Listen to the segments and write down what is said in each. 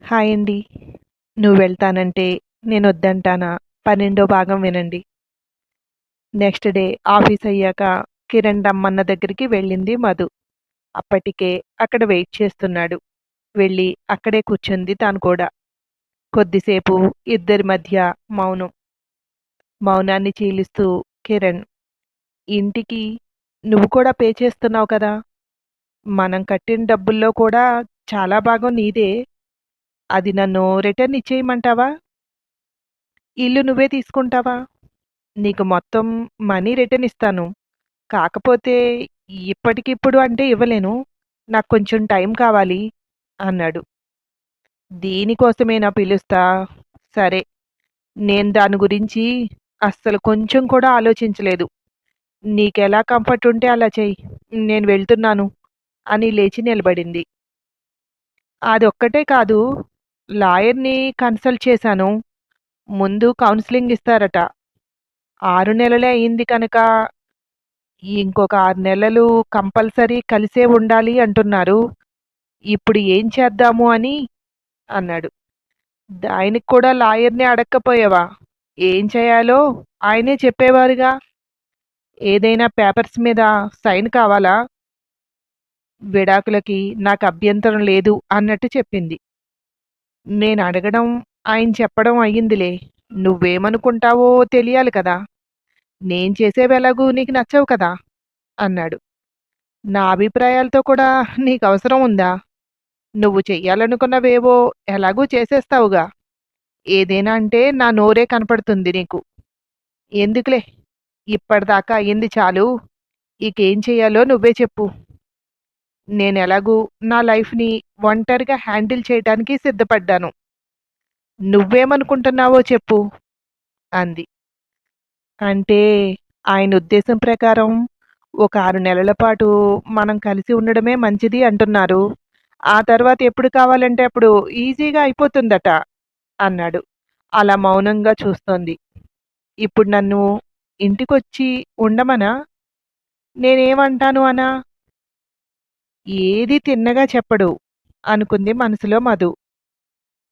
Hi అండి. నువ్వు వెళ్తానంటే నేనొద్దంటానా? 12 భాగం వినండి. నెక్స్ట్ డే ఆఫీస్ అయ్యాక కిరణ్ రమ్మన్న దగ్గరికి వెళ్ళింది మధు. అప్పటికే అక్కడ వెయిట్ చేస్తున్నాడు. వెళ్ళి అక్కడే కూర్చుంది తాను కూడా. కొద్దిసేపు ఇద్దరి మధ్య మౌనం. మౌనాన్ని చీలిస్తూ కిరణ్, ఇంటికి నువ్వు కూడా పే చేస్తున్నావు కదా! మనం కట్టిన డబ్బుల్లో కూడా చాలా భాగం నీదే. అది నన్ను రిటర్న్ ఇచ్చేయమంటావా? ఇల్లు నువ్వే తీసుకుంటావా? నీకు మొత్తం మనీ రిటర్న్ ఇస్తాను. కాకపోతే ఇప్పటికిప్పుడు అంటే ఇవ్వలేను. నాకు కొంచెం టైం కావాలి అన్నాడు. దీనికోసమేనా పిలుస్తా? సరే. నేను దాని గురించి అస్సలు కొంచెం కూడా ఆలోచించలేదు. నీకెలా కంఫర్ట్ ఉంటే అలా చెయ్యి. నేను వెళ్తున్నాను అని లేచి నిలబడింది. అదొక్కటే కాదు, లాయర్‌ని కన్సల్ట్ చేశాను. ముందు కౌన్సెలింగ్ ఇస్తారట. 6 నెలలే అయింది కనుక ఇంకొక 6 నెలలు కంపల్సరీ కలిసే ఉండాలి అంటున్నారు. ఇప్పుడు ఏం చేద్దాము అని అన్నాడు. దానికి కూడా లాయర్‌ని అడక్కపోయావా? ఏం చేయాలో ఆయనే చెప్పేవారుగా. ఏదైనా పేపర్స్ మీద సైన్ కావాలా? విడాకులకి నాకు అభ్యంతరం లేదు అన్నట్టు చెప్పింది. నేను అడగడం, ఆయన చెప్పడం అయ్యిందిలే. నువ్వేమనుకుంటావో తెలియాలి కదా! నేను చేసేవెలాగూ నీకు నచ్చవు కదా! అన్నాడు. నా అభిప్రాయాలతో కూడా నీకవసరం ఉందా? నువ్వు చెయ్యాలనుకున్నవేవో ఎలాగూ చేసేస్తావుగా. ఏదైనా అంటే నా నోరే కనపడుతుంది నీకు. ఎందుకులే, ఇప్పటిదాకా అయింది చాలు. ఇకేం చెయ్యాలో నువ్వే చెప్పు. నేనెలాగూ నా లైఫ్‌ని ఒంటరిగా హ్యాండిల్ చేయటానికి సిద్ధపడ్డాను. నువ్వేమనుకుంటున్నావో చెప్పు అంది. అంటే ఆయన ఉద్దేశం ప్రకారం ఒక 6 నెలల పాటు మనం కలిసి ఉండడమే మంచిది అంటున్నారు. ఆ తర్వాత ఎప్పుడు కావాలంటే అప్పుడు ఈజీగా అయిపోతుందట అన్నాడు. అలా మౌనంగా చూస్తోంది. ఇప్పుడు నన్ను ఇంటికొచ్చి ఉండమనా? నేనేమంటాను అనా? ఏది తిన్నగా చెప్పడు అనుకుంది మనసులో మధు.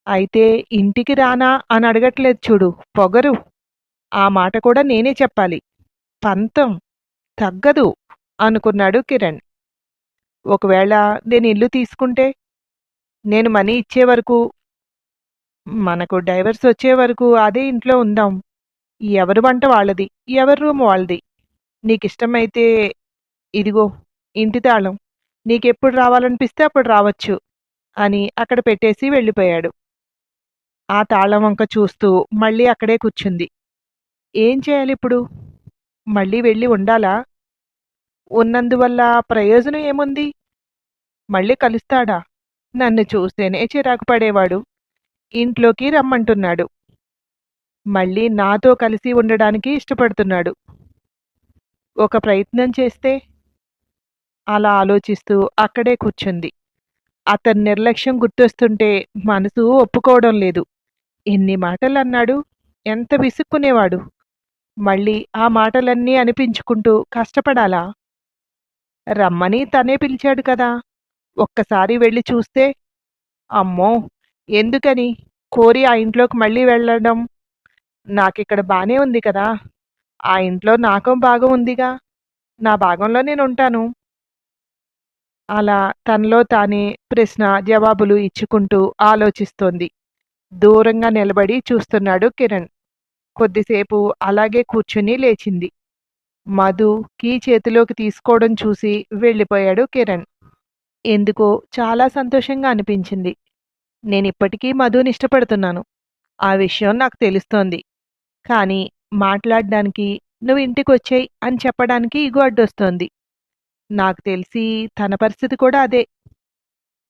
అయితే ఇంటికి రానా అని అడగట్లేదు చూడు, పొగరు. ఆ మాట కూడా నేనే చెప్పాలి. పంతం తగ్గదు అనుకున్నాడు కిరణ్. ఒకవేళ నేను ఇల్లు తీసుకుంటే, నేను మనీ ఇచ్చే వరకు, మనకు డైవర్స్ వచ్చే వరకు అదే ఇంట్లో ఉందాం. ఎవరి వంట వాళ్ళది, ఎవరి రూమ్ వాళ్ళది. నీకిష్టమైతే ఇదిగో ఇంటి తాళం. నీకెప్పుడు రావాలనిపిస్తే అప్పుడు రావచ్చు అని అక్కడ పెట్టేసి వెళ్ళిపోయాడు. ఆ తాళం వంక చూస్తూ మళ్ళీ అక్కడే కూర్చుంది. ఏం చేయాలిప్పుడు? మళ్ళీ వెళ్ళి ఉండాలా? ఉన్నందువల్ల ప్రయోజనం ఏముంది? మళ్ళీ కలుస్తాడా? నన్ను చూస్తేనే చిరాకు పడేవాడు. ఇంట్లోకి రమ్మంటున్నాడు. మళ్ళీ నాతో కలిసి ఉండడానికి ఇష్టపడుతున్నాడు. ఒక ప్రయత్నం చేస్తే? అలా ఆలోచిస్తూ అక్కడే కూర్చుంది. అతని నిర్లక్ష్యం గుర్తొస్తుంటే మనసు ఒప్పుకోవడం లేదు. ఎన్ని మాటలన్నాడు? ఎంత విసుక్కునేవాడు. మళ్ళీ ఆ మాటలన్నీ అనిపించుకుంటూ కష్టపడాలా? రమ్మని తనే పిలిచాడు కదా! ఒక్కసారి వెళ్ళి చూస్తే? అమ్మో! ఎందుకని? కోరి ఆ ఇంట్లోకి మళ్ళీ వెళ్ళడం? నాకిక్కడ బానే ఉంది కదా! ఆ ఇంట్లో నాకో భాగం ఉందిగా! నా భాగంలో నేనుంటాను. అలా తనలో తానే ప్రశ్న, జవాబులు ఇచ్చుకుంటూ ఆలోచిస్తోంది. దూరంగా నిలబడి చూస్తున్నాడు కిరణ్. కొద్దిసేపు అలాగే కూర్చుని లేచింది. మధు కీ చేతిలోకి తీసుకోవడం చూసి వెళ్ళిపోయాడు కిరణ్. ఎందుకో చాలా సంతోషంగా అనిపించింది. నేనిప్పటికీ మధుని ఇష్టపడుతున్నాను. ఆ విషయం నాకు తెలుస్తోంది. కానీ మాట్లాడ్డానికి, "నువ్వు ఇంటికొచ్చేయి" అని చెప్పడానికి ఇగో అడ్డొస్తోంది. నాకు తెలిసి తన పరిస్థితి కూడా అదే.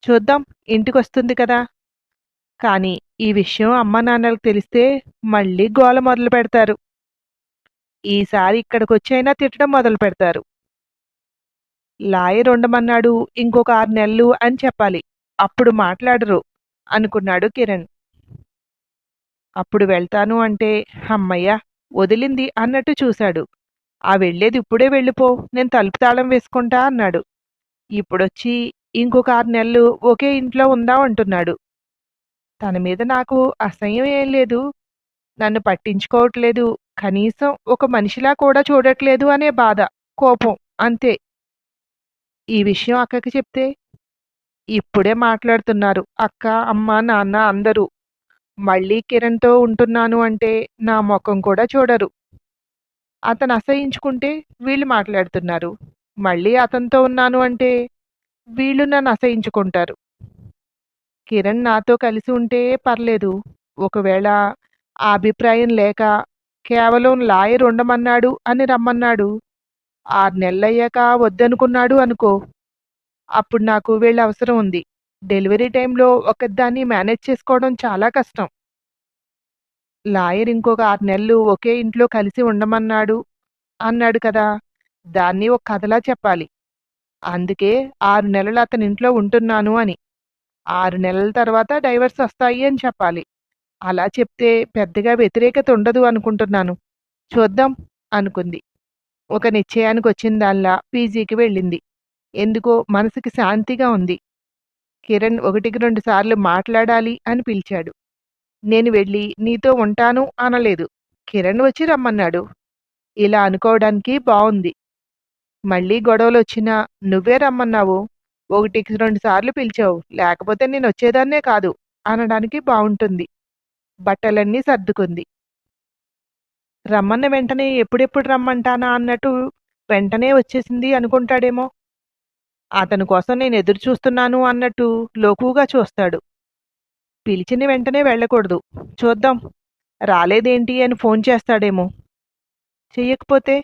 చూద్దాం, ఇంటికొస్తుంది కదా! కానీ ఈ విషయం అమ్మానాన్నలకు తెలిస్తే మళ్ళీ గోల మొదలుపెడతారు. ఈసారి ఇక్కడికొచ్చైనా తిట్టడం మొదలుపెడతారు. లాయర్ ఉండమన్నాడు, ఇంకొక 6 నెలలు అని చెప్పాలి. అప్పుడు మాట్లాడరు అనుకున్నాడు కిరణ్. అప్పుడు వెళ్తాను అంటే, హమ్మయ్య! వదిలింది అన్నట్టు చూశాడు. ఆ వెళ్ళేది ఇప్పుడే వెళ్ళిపో, నేను తలుపు తాళం వేసుకుంటా అన్నాడు. ఇప్పుడొచ్చి ఇంకొక 6 నెలలు ఒకే ఇంట్లో ఉందాం అంటున్నాడు. తన మీద నాకు అసహ్యం ఏం లేదు. నన్ను పట్టించుకోవట్లేదు. కనీసం ఒక మనిషిలా కూడా చూడట్లేదు అనే బాధ, కోపం అంతే. ఈ విషయం అక్కకి చెప్తే, ఇప్పుడే మాట్లాడుతున్నారు అక్క, అమ్మ, నాన్న అందరూ. మళ్ళీ కిరణ్‌తో ఉంటున్నాను అంటే నా మొఖం కూడా చూడరు. అతను అసహ్యించుకుంటే వీళ్ళు మాట్లాడుతున్నారు. మళ్ళీ అతనితో ఉన్నాను అంటే వీళ్ళు నన్ను అసహ్యించుకుంటారు. కిరణ్ నాతో కలిసి ఉంటే పర్లేదు. ఒకవేళ ఆ అభిప్రాయం లేక కేవలం లాయర్ ఉండమన్నాడు అని రమ్మన్నాడు. 6 నెలలయ్యాక వద్దనుకున్నాడు అనుకో, అప్పుడు నాకు వీళ్ళ అవసరం ఉంది. డెలివరీ టైంలో ఒకదాన్ని మేనేజ్ చేసుకోవడం చాలా కష్టం. లాయర్ ఇంకొక 6 నెలలు ఒకే ఇంట్లో కలిసి ఉండమన్నాడు అన్నాడు కదా! దాన్ని ఒక కథలా చెప్పాలి. అందుకే 6 నెలలు అతనింట్లో ఉంటున్నాను అని. 6 నెలల తర్వాత డైవర్స్ వస్తాయి అని చెప్పాలి. అలా చెప్తే పెద్దగా వ్యతిరేకత ఉండదు అనుకుంటున్నాను. చూద్దాం అనుకుంది. ఒక నిశ్చయానికొచ్చిందాల్లా పీజీకి వెళ్ళింది. ఎందుకో మనసుకి శాంతిగా ఉంది. కిరణ్ 1కి 2 సార్లు మాట్లాడాలి అని పిలిచాడు. నేను వెళ్ళి నీతో ఉంటాను అనలేదు. కిరణ్ వచ్చి రమ్మన్నాడు. ఇలా అనుకోవడానికి బావుంది. మళ్ళీ గొడవలొచ్చినా నువ్వే రమ్మన్నావు. 1కి 2 సార్లు పిలిచావు. లేకపోతే నేనొచ్చేదాన్నే కాదు అనడానికి బావుంటుంది. బట్టలన్నీ సర్దుకుంది. రమ్మన్న వెంటనే ఎప్పుడెప్పుడు రమ్మంటానా అన్నట్టు వెంటనే వచ్చేసింది అనుకుంటాడేమో! అతని కోసం నేను ఎదురు చూస్తున్నాను అన్నట్టు లోకువగా చూస్తాడు. పిలిచిన వెంటనే వెళ్ళకూడదు. చూద్దాం. రాలేదేంటి అని ఫోన్ చేస్తాడేమో! చెయ్యకపోతే?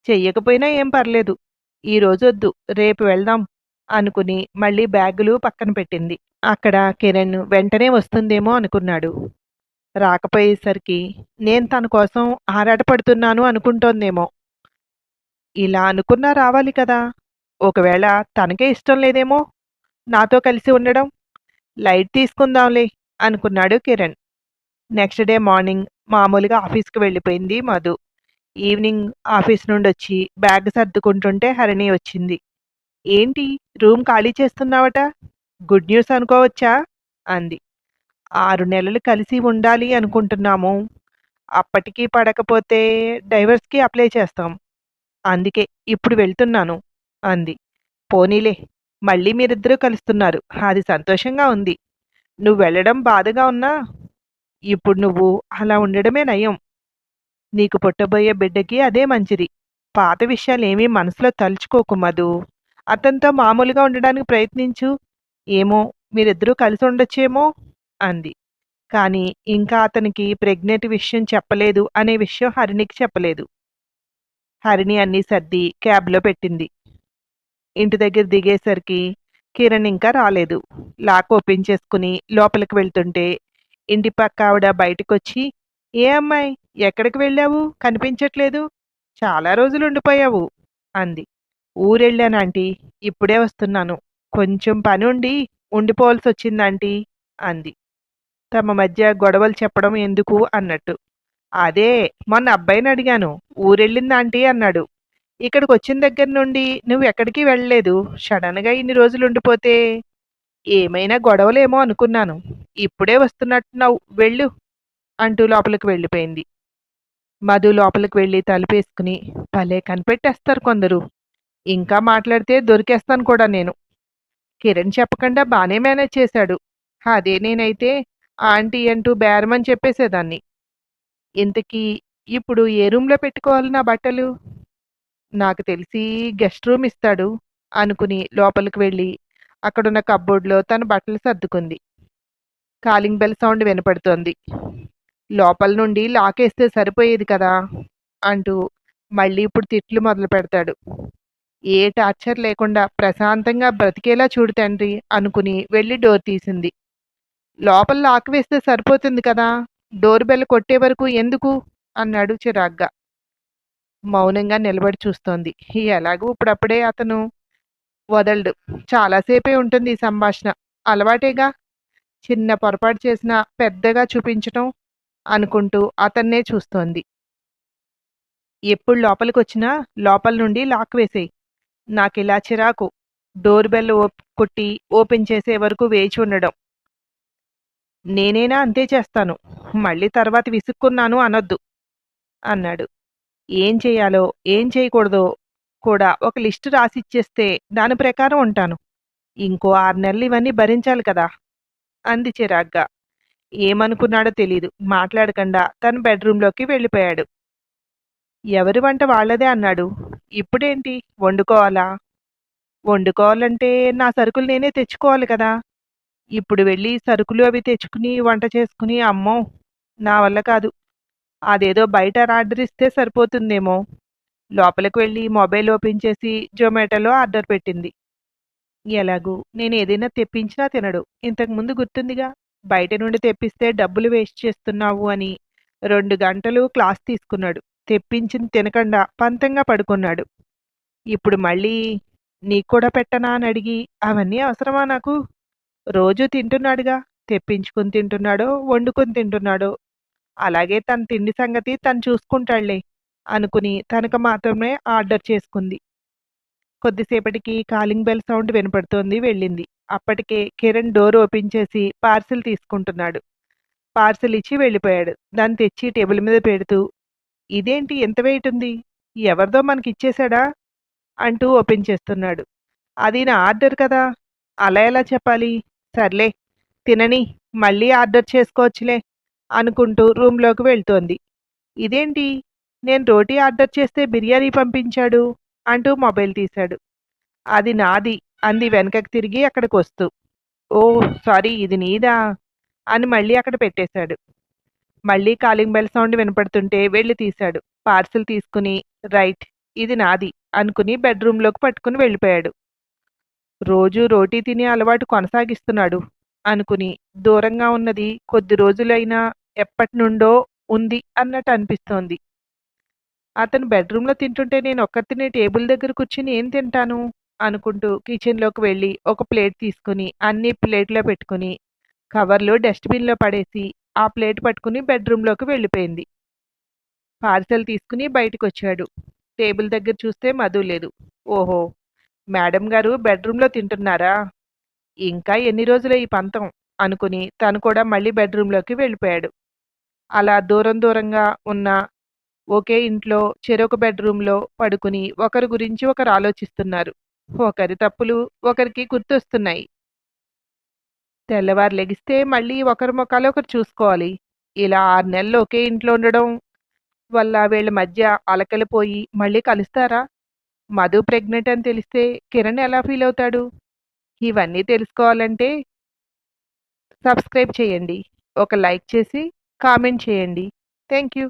చెయ్యకపోయినా ఏం పర్లేదు. ఈరోజొద్దు. రేపు వెళ్దాం అనుకుని మళ్ళీ బ్యాగులు పక్కన పెట్టింది. అక్కడ కిరణ్ వెంటనే వస్తుందేమో అనుకున్నాడు. రాకపోయేసరికి నేను తన కోసం ఆరాటపడుతున్నాను అనుకుంటోందేమో! ఇలా అనుకున్నా రావాలి కదా! ఒకవేళ తనకే ఇష్టం లేదేమో నాతో కలిసి ఉండడం. లైట్ తీసుకుందాంలే అనుకున్నాడు కిరణ్. నెక్స్ట్ డే మార్నింగ్ మామూలుగా ఆఫీస్‌కి వెళ్ళిపోయింది మధు. ఈవినింగ్ ఆఫీస్ నుండొచ్చి బ్యాగ్ సర్దుకుంటుంటే హరిణి వచ్చింది. ఏంటి రూమ్ ఖాళీ చేస్తున్నావట? గుడ్ న్యూస్ అనుకోవచ్చా? అంది. 6 నెలలు కలిసి ఉండాలి అనుకుంటున్నాము. అప్పటికి పడకపోతే డైవర్స్‌కి అప్లై చేస్తాం. అందుకే ఇప్పుడు వెళ్తున్నాను అంది. పోనీలే మళ్ళీ మీరిద్దరూ కలుస్తున్నారు. అది సంతోషంగా ఉంది. నువ్వు వెళ్ళడం బాధగా ఉన్నా ఇప్పుడు నువ్వు అలా ఉండడమే నయం. నీకు పుట్టబోయే బిడ్డకి అదే మంచిది. పాత విషయాలేమీ మనసులో తలుచుకోకు మధు. అతనితో మామూలుగా ఉండడానికి ప్రయత్నించు. ఏమో మీరిద్దరూ కలిసి ఉండొచ్చేమో అంది. కానీ ఇంకా అతనికి ప్రెగ్నెంట్ విషయం చెప్పలేదు అనే విషయం హరిణికి చెప్పలేదు. హరిణి అన్నీ సర్ది క్యాబ్‌లో పెట్టింది. ఇంటి దగ్గర దిగేసరికి కిరణ్ ఇంకా రాలేదు. లాక్ ఓపెన్ చేసుకుని లోపలికి వెళ్తుంటే ఇంటి పక్కావిడ బయటకొచ్చి, "ఏ అమ్మాయి ఎక్కడికి వెళ్ళావు? కనిపించట్లేదు. చాలా రోజులుండిపోయావు" అంది. "ఊరెళ్ళానాంటీ. ఇప్పుడే వస్తున్నాను. కొంచెం పనుండి ఉండిపోవాల్సొచ్చిందాంటీ" అంది. తమ మధ్య గొడవలు చెప్పడం ఎందుకు అన్నట్టు. "అదే మొన్న అబ్బాయినడిగాను. ఊరెళ్ళిందాంటీ అన్నాడు. ఇక్కడికొచ్చిన దగ్గర నుండి నువ్వెక్కడికి వెళ్ళలేదు. సడన్‌గా ఇన్ని రోజులుండిపోతే ఏమైనా గొడవలేమో అనుకున్నాను. ఇప్పుడే వస్తున్నట్టున్నావు వెళ్ళు" అంటూ లోపలికి వెళ్ళిపోయింది. మధు లోపలికి వెళ్ళి తలుపేసుకుని, భలే కనిపెట్టేస్తారు కొందరు. ఇంకా మాట్లాడితే దొరికేస్తాను కూడా నేను. కిరణ్ చెప్పకుండా బానే మేనేజ్ చేశాడు. అదే నేనైతే ఆంటీ అంటూ బేరమని చెప్పేసేదాన్ని. ఇంతకీ ఇప్పుడు ఏ రూమ్‌లో పెట్టుకోవాలి నా బట్టలు? నాకు తెలిసి గెస్ట్ రూమ్ ఇస్తాడు అనుకుని లోపలికి వెళ్ళి అక్కడున్న కప్‌బోర్డ్‌లో తన బట్టలు సర్దుకుంది. కాలింగ్ బెల్ సౌండ్ వినపడుతోంది. లోపల నుండి లాకేస్తే సరిపోయేది కదా! అంటూ మళ్ళీ ఇప్పుడు తిట్లు మొదలుపెడతాడు. ఏ టార్చర్ లేకుండా ప్రశాంతంగా బ్రతికేలా చూడు తండ్రి అనుకుని వెళ్ళి డోర్ తీసింది. లోపల లాక్ వేస్తే సరిపోతుంది కదా! డోర్ బెల్ కొట్టే వరకు ఎందుకు? అన్నాడు చిరాగ్గా. మౌనంగా నిలబడి చూస్తోంది. ఎలాగూ ఇప్పుడప్పుడే అతను వదలడు. చాలా సేపే ఉంటుంది ఈ సంభాషణ. అలవాటేగా. చిన్న పొరపాటు చేసినా పెద్దగా చూపించటం అనుకుంటూ అతన్నే చూస్తోంది. ఎప్పుడు లోపలికొచ్చినా లోపల నుండి లాక్ వేసేయ్. నాకిలా చిరాకు. డోర్ బెల్ కొట్టి ఓపెన్ చేసే వరకు వేచి ఉండడం. నేనైనా అంతే చేస్తాను. మళ్ళీ తర్వాత విసుక్కున్నాను అనొద్దు అన్నాడు. ఏం చేయాలో, ఏం చేయకూడదో కూడా ఒక లిస్ట్ రాసిచ్చేస్తే దాని ప్రకారం ఉంటాను. ఇంకో 6 నెలలు ఇవన్నీ భరించాలి కదా! అంది చిరాగ్గా. ఏమనుకున్నాడో తెలీదు. మాట్లాడకుండా తన బెడ్‌రూమ్‌లోకి వెళ్ళిపోయాడు. ఎవరి వంట వాళ్ళదే అన్నాడు. ఇప్పుడేంటి వండుకోవాలా? వండుకోవాలంటే నా సరుకులు నేనే తెచ్చుకోవాలి కదా! ఇప్పుడు వెళ్ళి సరుకులు అవి తెచ్చుకుని వంట చేసుకుని అమ్మో! నా వల్ల కాదు. అదేదో బయట ఆర్డర్ ఇస్తే సరిపోతుందేమో. లోపలికి వెళ్ళి మొబైల్ ఓపెన్ చేసి జొమాటోలో ఆర్డర్ పెట్టింది. ఎలాగూ నేనేదైనా తెప్పించినా తినడు. ఇంతకుముందు గుర్తుందిగా! బయట నుండి తెప్పిస్తే డబ్బులు వేస్ట్ చేస్తున్నావు అని 2 గంటలు క్లాస్ తీసుకున్నాడు. తెప్పించింది తినకుండా పంతంగా పడుకున్నాడు. ఇప్పుడు మళ్ళీ నీకు కూడా పెట్టనా అని అడిగి అవన్నీ అవసరమా నాకు? రోజూ తింటున్నాడుగా! తెప్పించుకుని తింటున్నాడో, వండుకొని తింటున్నాడో, అలాగే తన తిండి సంగతి తను చూసుకుంటాడులే అనుకుని తనకు మాత్రమే ఆర్డర్ చేసుకుంది. కొద్దిసేపటికి కాలింగ్ బెల్ సౌండ్ వినపడుతోంది వెళ్ళింది. అప్పటికే కిరణ్ డోర్ ఓపెన్ చేసి పార్సిల్ తీసుకుంటున్నాడు. పార్సిల్ ఇచ్చి వెళ్ళిపోయాడు. దాన్ని తెచ్చి టేబుల్ మీద పెడుతూ, ఇదేంటి ఎంత వెయిట్ ఉంది? ఎవరిదో మనకిచ్చేశాడా? అంటూ ఓపెన్ చేస్తున్నాడు. అది నా ఆర్డర్ కదా! అలా ఎలా చెప్పాలి? సర్లే తినని, మళ్ళీ ఆర్డర్ చేసుకోవచ్చులే అనుకుంటూ రూమ్‌లోకి వెళ్తోంది. ఇదేంటి? నేను రోటీ ఆర్డర్ చేస్తే బిర్యానీ పంపించాడు అంటూ మొబైల్ తీశాడు. అది నాది అంది వెనకకి తిరిగి అక్కడికొస్తూ. ఓహ్! సారీ ఇది నీదా? అని మళ్ళీ అక్కడ పెట్టేశాడు. మళ్ళీ కాలింగ్ బెల్ సౌండ్ వినపడుతుంటే వెళ్లి తీశాడు. పార్సిల్ తీసుకుని రైట్ ఇది నాది అనుకుని బెడ్‌రూమ్‌లోకి పట్టుకుని వెళ్ళిపోయాడు. రోజూ రోటీ తినే అలవాటు కొనసాగిస్తున్నాడు అనుకుని దూరంగా ఉన్నది కొద్ది రోజులైనా ఎప్పటినుండో ఉంది అన్నట్టు అనిపిస్తోంది. అతను బెడ్‌రూమ్‌లో తింటుంటే నేనొక్కర్తినే టేబుల్ దగ్గర కూర్చుని ఏం తింటాను? అనుకుంటూ కిచెన్‌లోకి వెళ్ళి ఒక ప్లేట్ తీసుకుని అన్నీ ప్లేట్‌లో పెట్టుకుని కవర్లు డస్ట్‌బిన్‌లో పడేసి ఆ ప్లేట్ పట్టుకుని బెడ్‌రూమ్‌లోకి వెళ్ళిపోయింది. పార్సెల్ తీసుకుని బయటికొచ్చాడు. టేబుల్ దగ్గర చూస్తే మధు లేదు. ఓహో! మేడం గారు బెడ్‌రూమ్‌లో తింటున్నారా? ఇంకా ఎన్ని రోజులో ఈ పంతం అనుకుని తను కూడా మళ్ళీ బెడ్‌రూమ్‌లోకి వెళ్ళిపోయాడు. అలా దూరం దూరంగా ఉన్న ఒకే ఇంట్లో చెరొక బెడ్‌రూమ్‌లో పడుకుని ఒకరి గురించి ఒకరు ఆలోచిస్తున్నారు. ఒకరి తప్పులు ఒకరికి గుర్తొస్తున్నాయి. తెల్లవారు లెగిస్తే మళ్ళీ ఒకరి మొఖాలు ఒకరు చూసుకోవాలి. ఇలా 6 నెలలు ఒకే ఇంట్లో ఉండడం వల్ల వీళ్ళ మధ్య అలకలు పోయి మళ్ళీ కలుస్తారా? మధు ప్రెగ్నెంట్ అని తెలిస్తే కిరణ్ ఎలా ఫీల్ అవుతాడు? ఇవన్నీ తెలుసుకోవాలంటే సబ్స్క్రైబ్ చేయండి. ఒక లైక్ చేసి కామెంట్ చేయండి. Thank you.